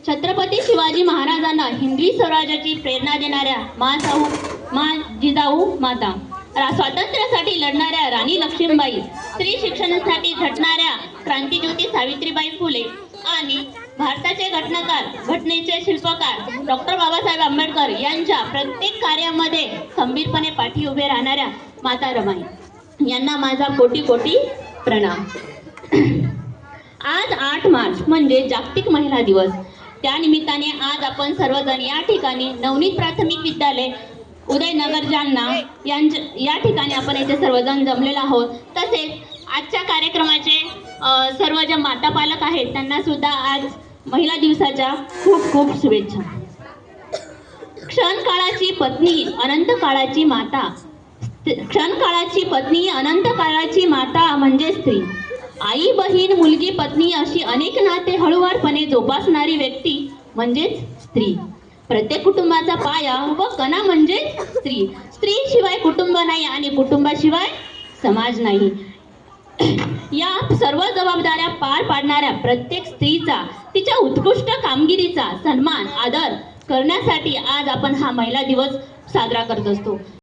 छत्रपती शिवाजी महाराजांना हिंदवी स्वराज्याची प्रेरणा देणाऱ्या मा जिजाऊ माता, स्वातंत्र्यासाठी लढणाऱ्या राणी लक्ष्मीबाई, स्त्री शिक्षणासाठी झटणाऱ्या क्रांतिज्योती सावित्रीबाई फुले आणि भारताचे घटनाकार, घटनेचे शिल्पकार डॉक्टर बाबासाहेब आंबेडकर यांच्या प्रत्येक कार्यामध्ये खंबीरपणे पाठी उभे राहणाऱ्या माता रमाई यांना माझा कोटी कोटी प्रणाम। आज 8 मार्च म्हणजे जागतिक महिला दिवस। त्यानिमित्ताने आज आपण सर्वजण या ठिकाणी नवनीत प्राथमिक विद्यालय उदयनगर जालना या ठिकाणी आपण येथे सर्वजण जमलेलो आहोत। तसेच आजच्या कार्यक्रमाचे सर्व ज्या माता पालक आहेत त्यांना सुद्धा आज महिला दिवसाच्या खूप खूप शुभेच्छा। क्षणकाळाची पत्नी अनंत काळाची माता, क्षणकाळाची पत्नी अनंत काळाची माता म्हणजे स्त्री। आई, बहीण, मुलगी, पत्नी अशी अनेक नाते हळूवारपणे जोपासणारी व्यक्ती म्हणजेच स्त्री। प्रत्येक कुटुंबाचा पाया व कणा म्हणजे स्त्री। स्त्री शिवाय कुटुंब नाही आणि कुटुंबाशिवाय समाज नाही। या सर्व जबाबदाऱ्या पार पाडणाऱ्या प्रत्येक स्त्रीचा, तिच्या उत्कृष्ट कामगिरीचा सन्मान आदर करण्यासाठी आज आपण हा महिला दिवस साजरा करत असतो।